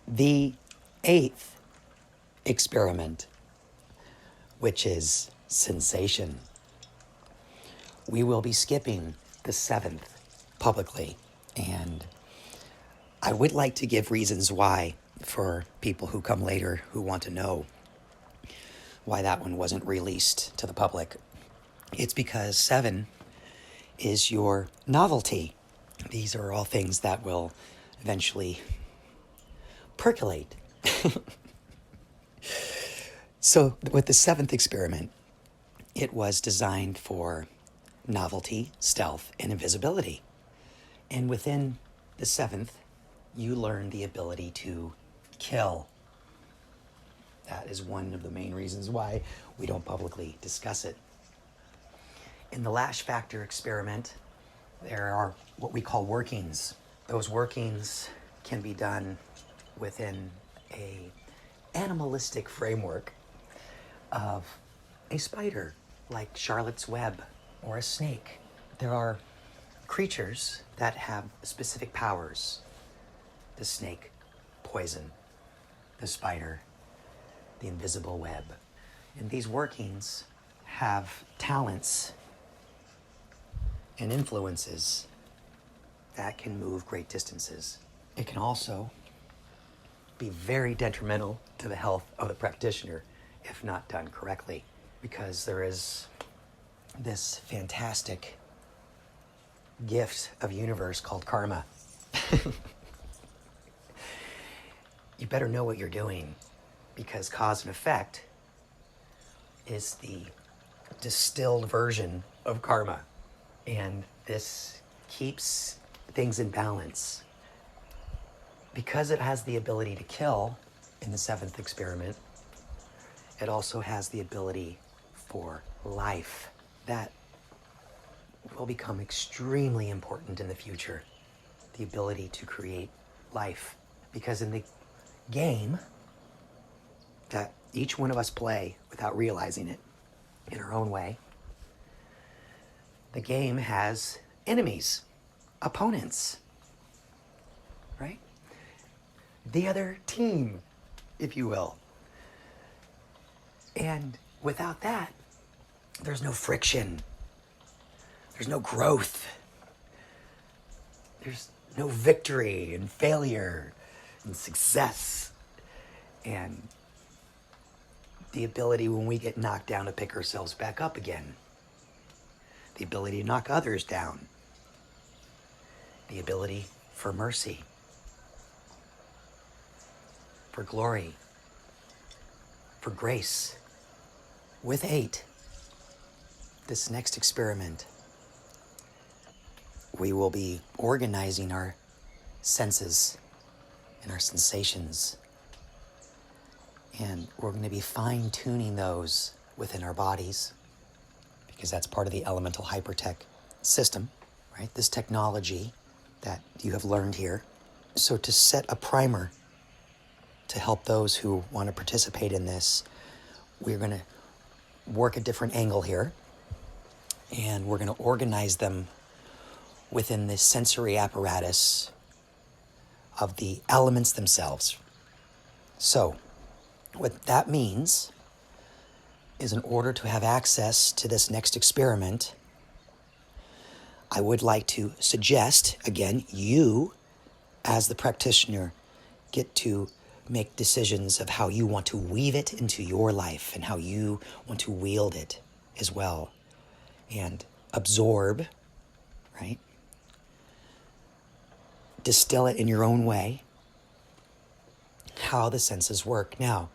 The eighth experiment, which is sensation. We will be skipping the seventh publicly, and I would like to give reasons why for people who come later who want to know why that one wasn't released to the public. It's because 7 is your novelty. These are all things that will eventually percolate. So with the 7th experiment, it was designed for novelty, stealth, and invisibility. And within the 7th, you learn the ability to kill. That is one of the main reasons why we don't publicly discuss it. In the Lash Factor experiment, there are what we call workings. Those workings can be done within a animalistic framework of a spider, like Charlotte's Web or a snake. There are creatures that have specific powers. The snake, poison. The spider, the invisible web. And these workings have talents and influences that can move great distances. It can also be very detrimental to the health of the practitioner if not done correctly, because there is this fantastic gift of universe called karma. You better know what you're doing, because cause and effect is the distilled version of karma. And this keeps things in balance. Because it has the ability to kill in the 7th experiment, it also has the ability for life. That will become extremely important in the future. The ability to create life. Because in the game that each one of us play without realizing it in our own way, the game has enemies, opponents, right? The other team, if you will. And without that, there's no friction. There's no growth. There's no victory and failure and success. And the ability when we get knocked down to pick ourselves back up again. The ability to knock others down. The ability for mercy. For glory. For grace. With 8, this next experiment, we will be organizing our senses and our sensations. And we're going to be fine-tuning those within our bodies, because that's part of the elemental hypertech system, right? This technology that you have learned here. So to set a primer to help those who want to participate in this, we're going to work a different angle here, and we're going to organize them within this sensory apparatus of the elements themselves. So what that means is, in order to have access to this next experiment, I would like to suggest, again, you as the practitioner get to make decisions of how you want to weave it into your life and how you want to wield it as well, and absorb, right? Distill it in your own way, how the senses work. Now,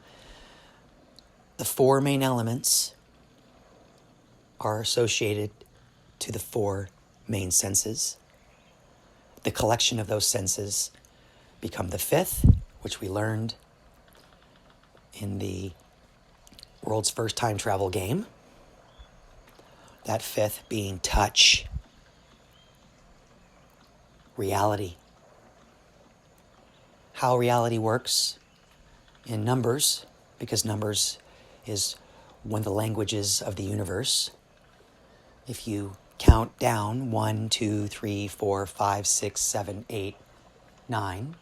the 4 main elements are associated to the 4 main senses. The collection of those senses become the 5th, which we learned in the world's first time travel game. That 5th being touch, reality. How reality works in numbers, because numbers is one of the languages of the universe. If you count down 1, 2, 3, 4, 5, 6, 7, 8, 9,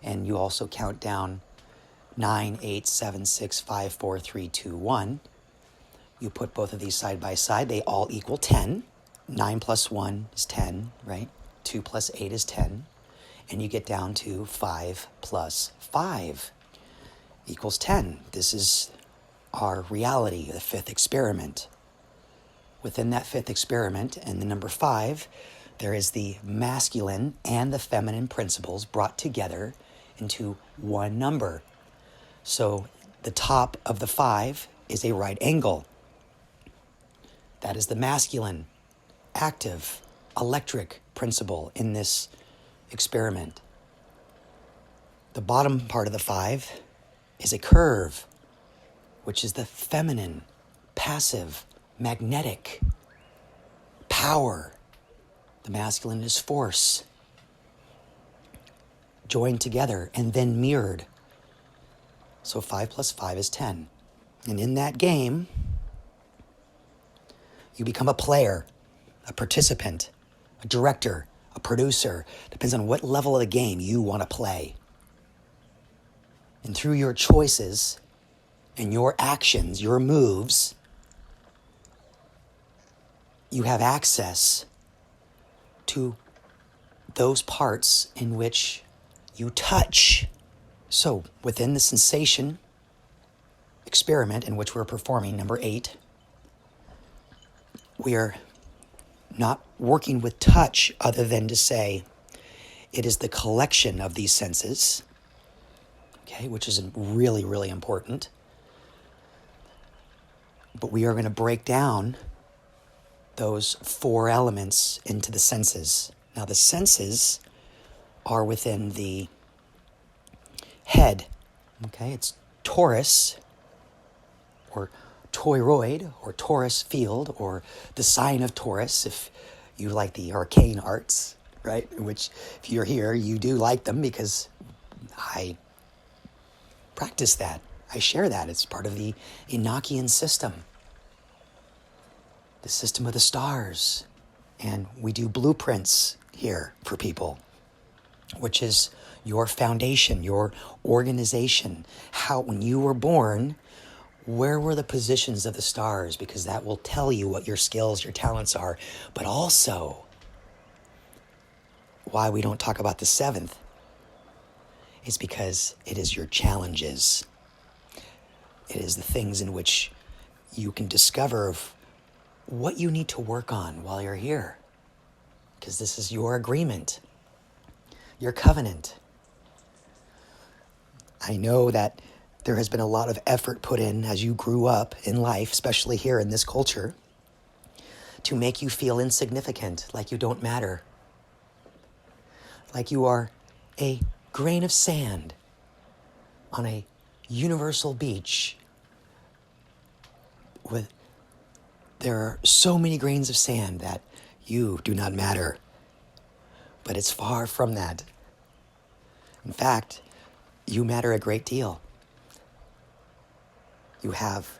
and you also count down 9, 8, 7, 6, 5, 4, 3, 2, 1. You put both of these side by side, they all equal 10. 9 plus 1 is 10, right? 2 plus 8 is 10. And you get down to 5 plus 5 equals 10. This is our reality, the fifth experiment. Within that fifth experiment and the number 5, there is the masculine and the feminine principles brought together into one number. So the top of the 5 is a right angle. That is the masculine, active, electric principle in this experiment. The bottom part of the 5 is a curve, which is the feminine, passive, magnetic power. The masculine is force, joined together and then mirrored. So 5 plus 5 is 10. And in that game, you become a player, a participant, a director, a producer. Depends on what level of the game you want to play. And through your choices and your actions, your moves, you have access to those parts in which you touch. So within the sensation experiment in which we're performing, number 8, we are not working with touch other than to say it is the collection of these senses, okay, which is really, really important. But we are going to break down those 4 elements into the senses. Now, the senses are within the head, okay? It's Taurus, or toroid, or Taurus field, or the sign of Taurus, if you like the arcane arts, right? Which, if you're here, you do like them because I practice that. I share that. It's part of the Enochian system, the system of the stars. And we do blueprints here for people, which is your foundation, your organization. How, when you were born, where were the positions of the stars? Because that will tell you what your skills, your talents are. But also, why we don't talk about the 7th is because it is your challenges. It is the things in which you can discover what you need to work on while you're here. Because this is your agreement, your covenant. I know that there has been a lot of effort put in as you grew up in life, especially here in this culture, to make you feel insignificant, like you don't matter, like you are a grain of sand on a universal beach. There are so many grains of sand that you do not matter. But it's far from that. In fact, you matter a great deal. You have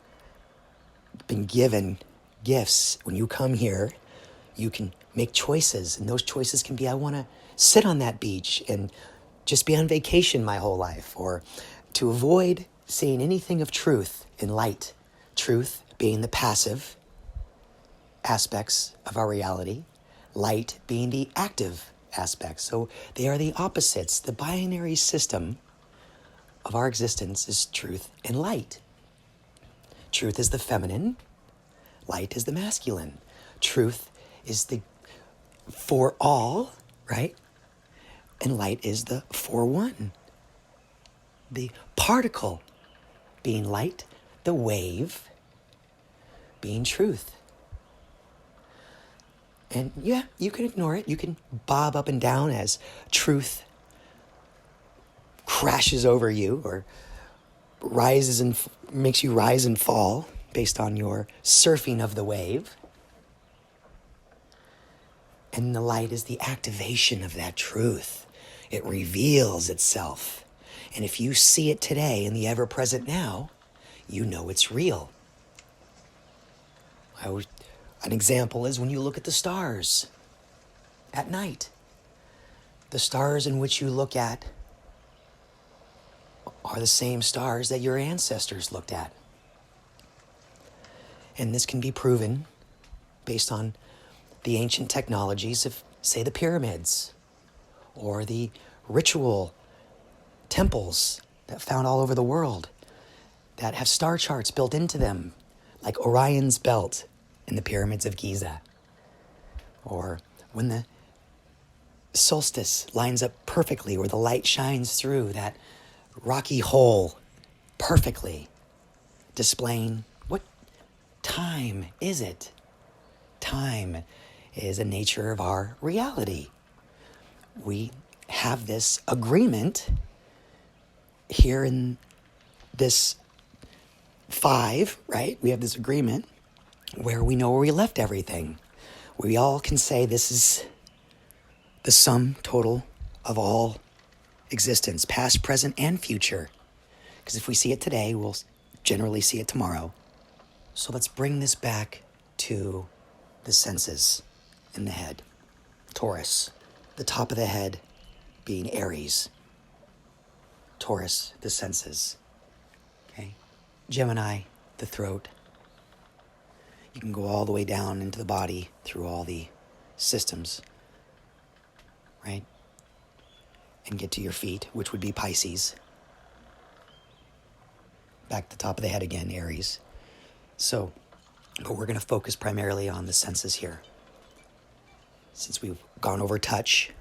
been given gifts. When you come here, you can make choices. And those choices can be, I want to sit on that beach and just be on vacation my whole life. Or to avoid seeing anything of truth in light. Truth being the passive aspects of our reality. Light being the active aspects. So they are the opposites. The binary system of our existence is truth and light. Truth is the feminine, light is the masculine. Truth is the for all, right? And light is the for one. The particle being light, the wave being truth. And yeah, you can ignore it. You can bob up and down as truth crashes over you or rises and makes you rise and fall based on your surfing of the wave. And the light is the activation of that truth. It reveals itself. And if you see it today in the ever-present now, you know it's real. An example is when you look at the stars at night. The stars in which you look at are the same stars that your ancestors looked at. And this can be proven based on the ancient technologies of, say, the pyramids or the ritual temples that found all over the world that have star charts built into them, like Orion's belt in the pyramids of Giza. Or when the solstice lines up perfectly, where the light shines through that rocky hole perfectly, displaying what time is it? Time is a nature of our reality. We have this agreement here in this 5, right? We have this agreement where we know where we left everything. We all can say this is the sum total of all existence, past, present, and future. Because if we see it today, we'll generally see it tomorrow. So let's bring this back to the senses in the head. Taurus, the top of the head being Aries. Taurus, the senses. Okay. Gemini, the throat. You can go all the way down into the body through all the systems, right? And get to your feet, which would be Pisces. Back to the top of the head again, Aries. So, but we're going to focus primarily on the senses here. Since we've gone over touch,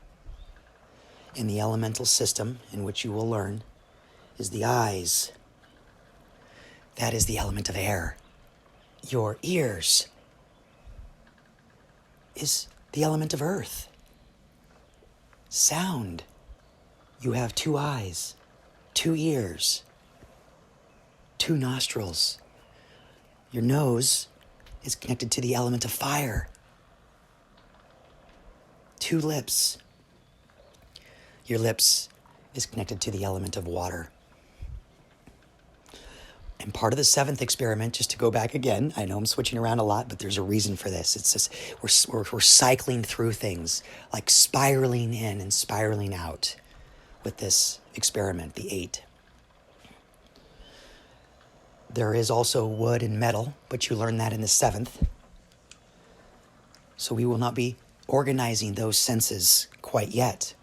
in the elemental system in which you will learn is the eyes. That is the element of air. Your ears is the element of earth. Sound. You have 2 eyes, 2 ears, 2 nostrils. Your nose is connected to the element of fire. 2 lips. Your lips is connected to the element of water. And part of the 7th experiment, just to go back again, I know I'm switching around a lot, but there's a reason for this. It's just we're cycling through things, like spiraling in and spiraling out with this experiment, the 8. There is also wood and metal, but you learn that in the 7th. So we will not be organizing those senses quite yet,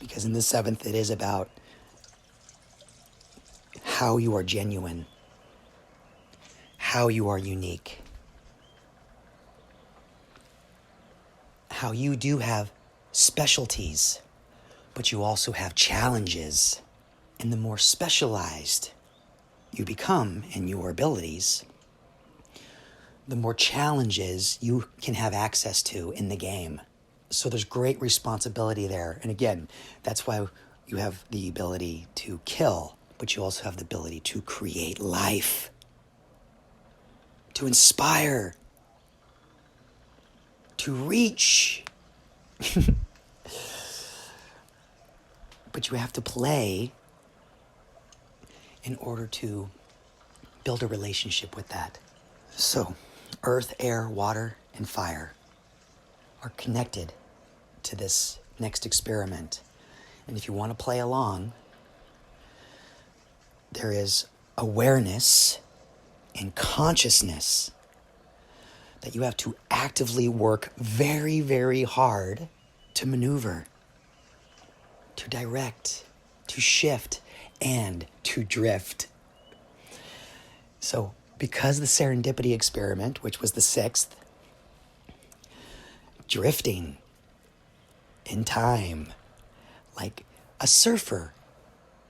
because in the 7th it is about how you are genuine, how you are unique, how you do have specialties, but you also have challenges. And the more specialized you become in your abilities, the more challenges you can have access to in the game. So there's great responsibility there. And again, that's why you have the ability to kill, but you also have the ability to create life, to inspire, to reach. But you have to play in order to build a relationship with that. So, earth, air, water, and fire are connected to this next experiment. And if you want to play along, there is awareness and consciousness that you have to actively work very, very hard to maneuver, to direct, to shift, and to drift. So, because the serendipity experiment, which was the 6th, drifting in time, like a surfer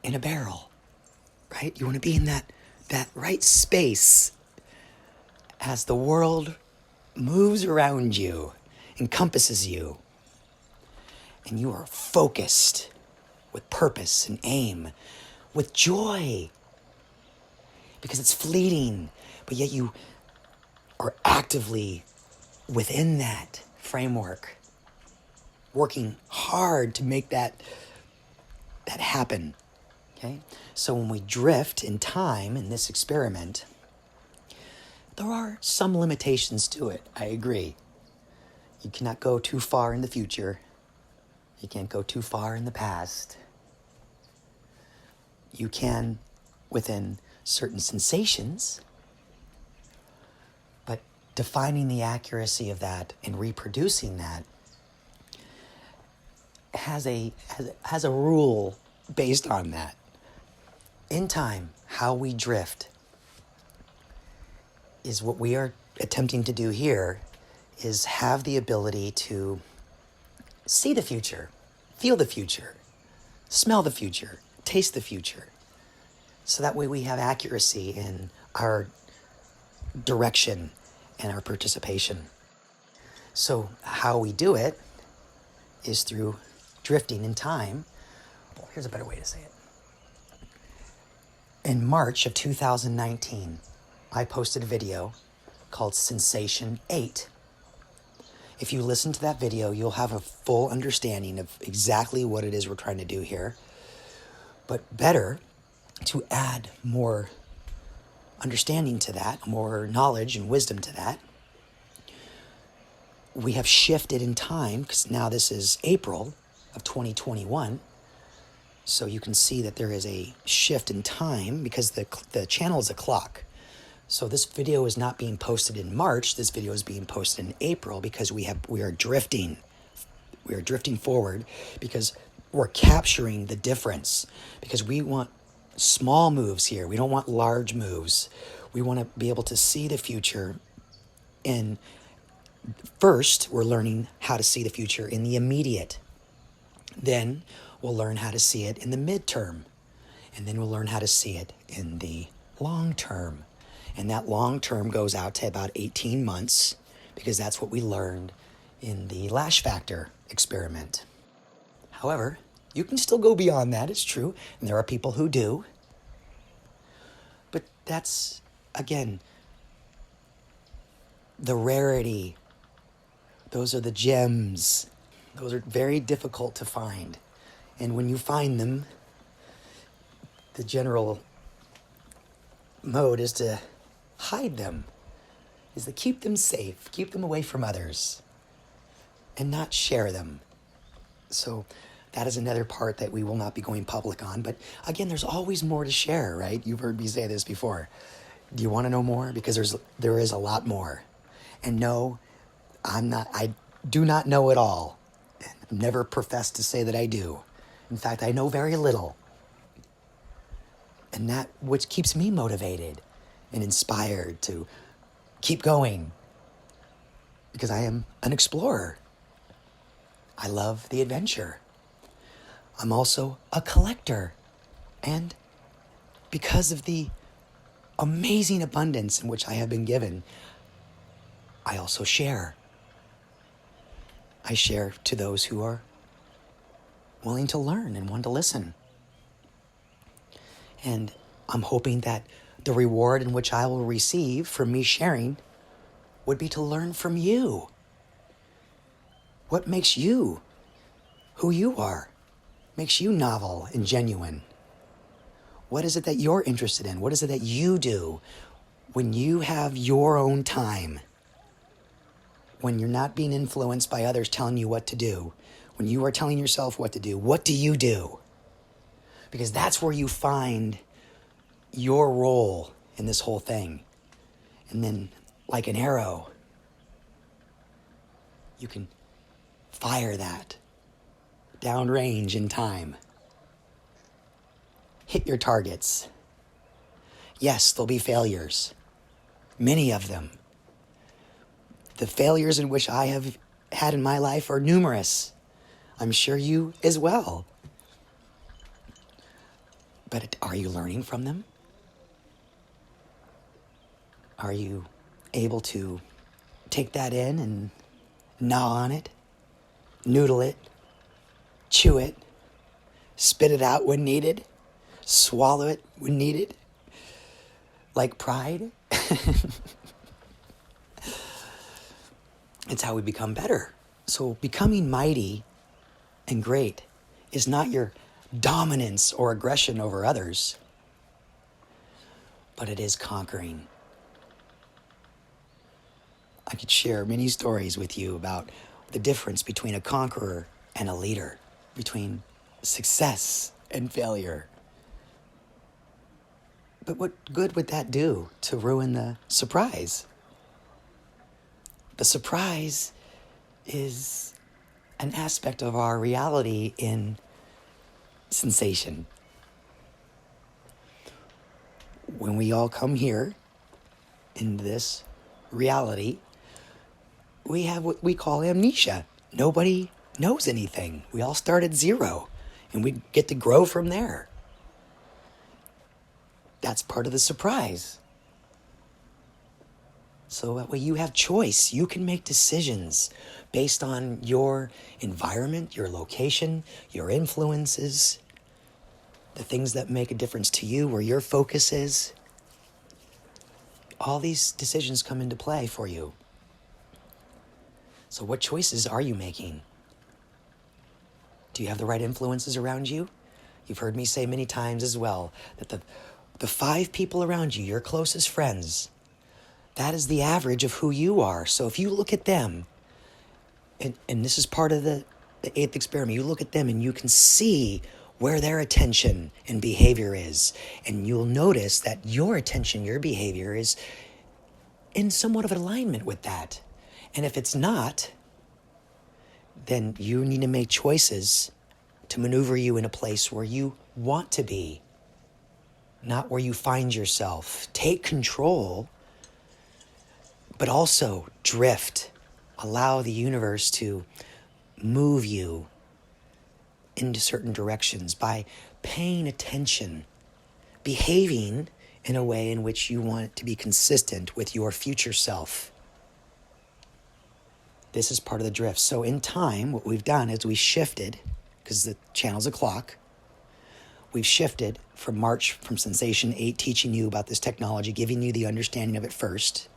in a barrel, right? You want to be in that right space as the world moves around you, encompasses you, and you are focused with purpose and aim, with joy, because it's fleeting, but yet you are actively within that framework, working hard to make that happen, okay? So when we drift in time in this experiment, there are some limitations to it, I agree. You cannot go too far in the future. You can't go too far in the past. You can within certain sensations, but defining the accuracy of that and reproducing that has a rule based on that. In time, how we drift is what we are attempting to do here, is have the ability to see the future, feel the future, smell the future, taste the future. So that way we have accuracy in our direction and our participation. So how we do it is through drifting in time. Well, here's a better way to say it. In March of 2019, I posted a video called Sensation 8. If you listen to that video, you'll have a full understanding of exactly what it is we're trying to do here. But better to add more understanding to that, more knowledge and wisdom to that, we have shifted in time, because now this is April of 2021. So you can see that there is a shift in time because the channel is a clock. So this video is not being posted in March. This video is being posted in April because we are drifting. We are drifting forward because we're capturing the difference, because we want small moves here. We don't want large moves. We want to be able to see the future. And first, we're learning how to see the future in the immediate. Then we'll learn how to see it in the midterm. And then we'll learn how to see it in the long term. And that long term goes out to about 18 months, because that's what we learned in the Lash Factor experiment. However, you can still go beyond that, it's true. And there are people who do. But that's, again, the rarity. Those are the gems. Those are very difficult to find. And when you find them, the general mode is to hide them, is to keep them safe, keep them away from others, and not share them. So that is another part that we will not be going public on. But again, there's always more to share, right? You've heard me say this before. Do you want to know more? Because there is a lot more. And no, I do not know it all. I've never professed to say that I do. In fact, I know very little. And that which keeps me motivated and inspired to keep going, because I am an explorer. I love the adventure. I'm also a collector. And because of the amazing abundance in which I have been given, I also share. I share to those who are willing to learn and want to listen. And I'm hoping that the reward in which I will receive from me sharing would be to learn from you. What makes you who you are? Makes you novel and genuine? What is it that you're interested in? What is it that you do when you have your own time? When you're not being influenced by others telling you what to do? When you are telling yourself what to do, what do you do? Because that's where you find your role in this whole thing. And then, like an arrow, you can fire that downrange in time. Hit your targets. Yes, there'll be failures. Many of them. The failures in which I have had in my life are numerous. I'm sure you as well. But are you learning from them? Are you able to take that in and gnaw on it, noodle it, chew it, spit it out when needed, swallow it when needed, like pride? It's how we become better. So becoming mighty and great is not your dominance or aggression over others, but it is conquering. I could share many stories with you about the difference between a conqueror and a leader, between success and failure. But what good would that do to ruin the surprise? The surprise is an aspect of our reality in sensation. When we all come here in this reality, we have what we call amnesia. Nobody knows anything. We all start at zero, and we get to grow from there. That's part of the surprise. So that way you have choice. You can make decisions based on your environment, your location, your influences, the things that make a difference to you, where your focus is. All these decisions come into play for you. So what choices are you making? Do you have the right influences around you? You've heard me say many times as well that the 5 people around you, your closest friends, that is the average of who you are. So if you look at them, and this is part of the 8th experiment, you look at them and you can see where their attention and behavior is. And you'll notice that your attention, your behavior is in somewhat of alignment with that. And if it's not, then you need to make choices to maneuver you in a place where you want to be, not where you find yourself. Take control, but also drift. Allow the universe to move you into certain directions by paying attention, behaving in a way in which you want it to be consistent with your future self. This is part of the drift. So in time, what we've done is we shifted, because the channel's a clock, we've shifted from Sensation 8, teaching you about this technology, giving you the understanding of it first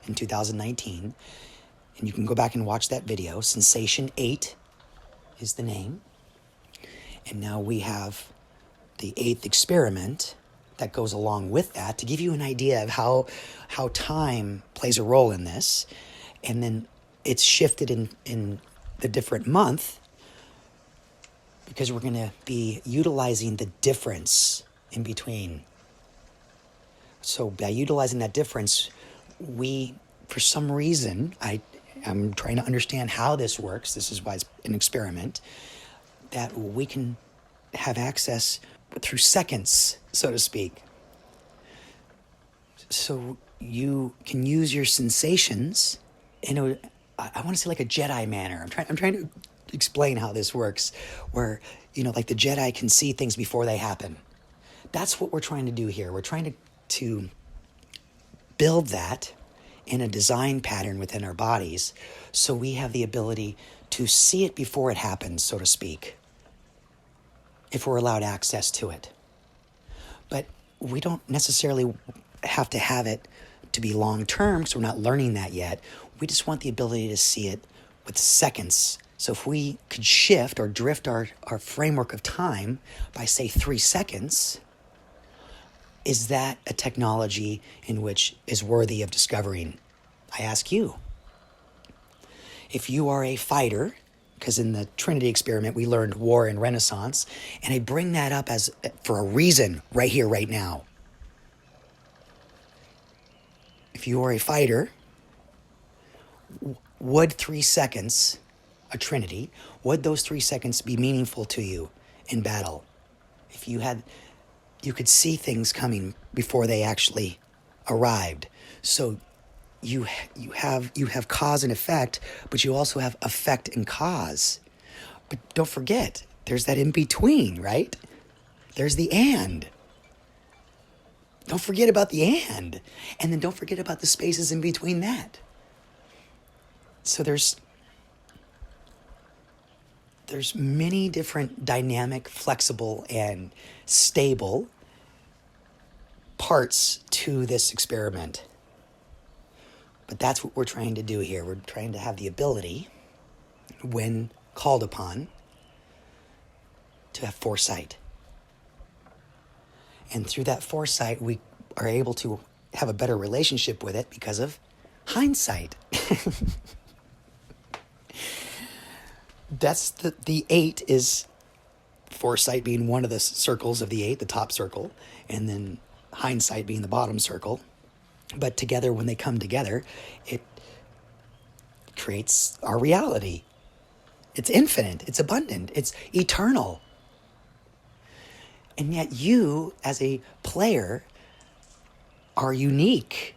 in 2019. And you can go back and watch that video. Sensation 8 is the name. And now we have the 8th experiment that goes along with that to give you an idea of how time plays a role in this. And then it's shifted in the different month because we're going to be utilizing the difference in between. So by utilizing that difference, we, for some reason, I'm trying to understand how this works. This is why it's an experiment, that we can have access through seconds, so to speak. So you can use your sensations in a, I want to say like a Jedi manner. I'm trying to explain how this works, where, like the Jedi can see things before they happen. That's what we're trying to do here. We're trying to build that in a design pattern within our bodies, so we have the ability to see it before it happens, so to speak, if we're allowed access to it. But we don't necessarily have to have it to be long-term, because we're not learning that yet. We just want the ability to see it with seconds. So if we could shift or drift our framework of time by, say, 3 seconds, is that a technology in which is worthy of discovering? I ask you. If you are a fighter, because in the Trinity experiment we learned war and Renaissance, and I bring that up as for a reason right here, right now. If you are a fighter, would 3 seconds, a Trinity, would those 3 seconds be meaningful to you in battle? If you could see things coming before they actually arrived. So you have cause and effect, but you also have effect and cause. But don't forget, there's that in between, right? There's the and. Don't forget about the and. And then don't forget about the spaces in between that. So there's many different dynamic, flexible, and stable parts to this experiment. But that's what we're trying to do here. We're trying to have the ability, when called upon, to have foresight. And through that foresight, we are able to have a better relationship with it because of hindsight. That's the 8 is foresight being one of the circles of the 8, the top circle. And then hindsight being the bottom circle. But together, when they come together, it creates our reality. It's infinite, it's abundant, it's eternal. And yet you, as a player, are unique.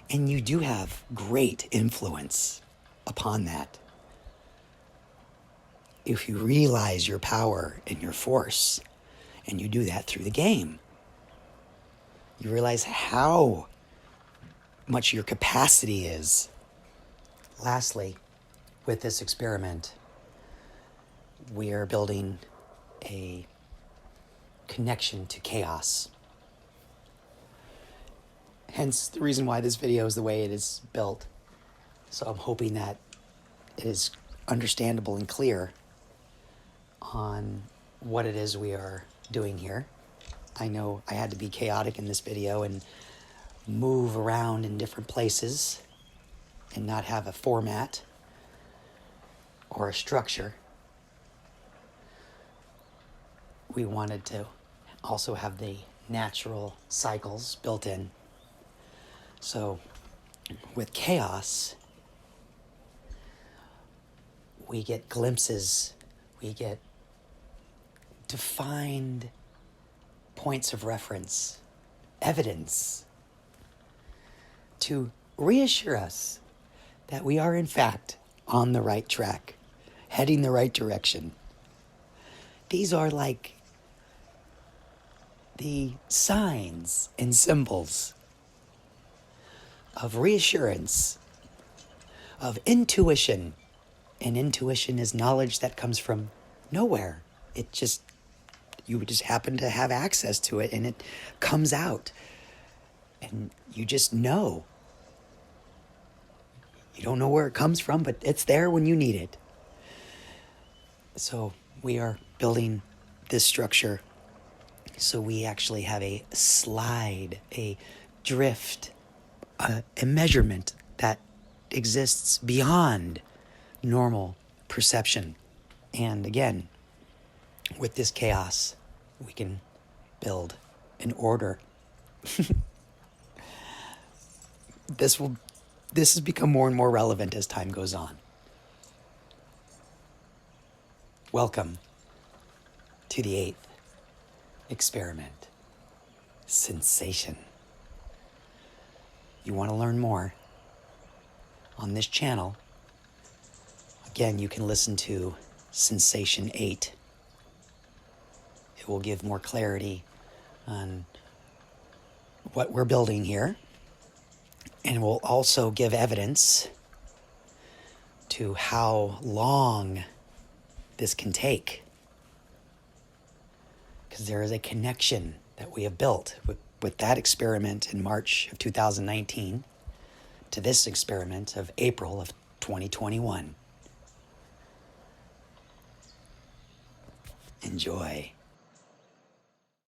And you do have great influence upon that. If you realize your power and your force, and you do that through the game, you realize how much your capacity is. Lastly, with this experiment, we are building a connection to chaos. Hence the reason why this video is the way it is built. So I'm hoping that it is understandable and clear on what it is we are doing here. I know I had to be chaotic in this video and move around in different places and not have a format or a structure. We wanted to also have the natural cycles built in. So with chaos, we get glimpses, we get defined points of reference, evidence to reassure us that we are in fact on the right track, heading the right direction. These are like the signs and symbols of reassurance, of intuition. And intuition is knowledge that comes from nowhere. You just happen to have access to it and it comes out. And you just know. You don't know where it comes from, but it's there when you need it. So we are building this structure so we actually have a slide, a drift, a measurement that exists beyond normal perception. And again, with this chaos, we can build an order. This has become more and more relevant as time goes on. Welcome to the 8th experiment, Sensation. You want to learn more on this channel? Again, you can listen to Sensation 8. It will give more clarity on what we're building here, and will also give evidence to how long this can take. Because there is a connection that we have built with that experiment in March of 2019 to this experiment of April of 2021. Enjoy.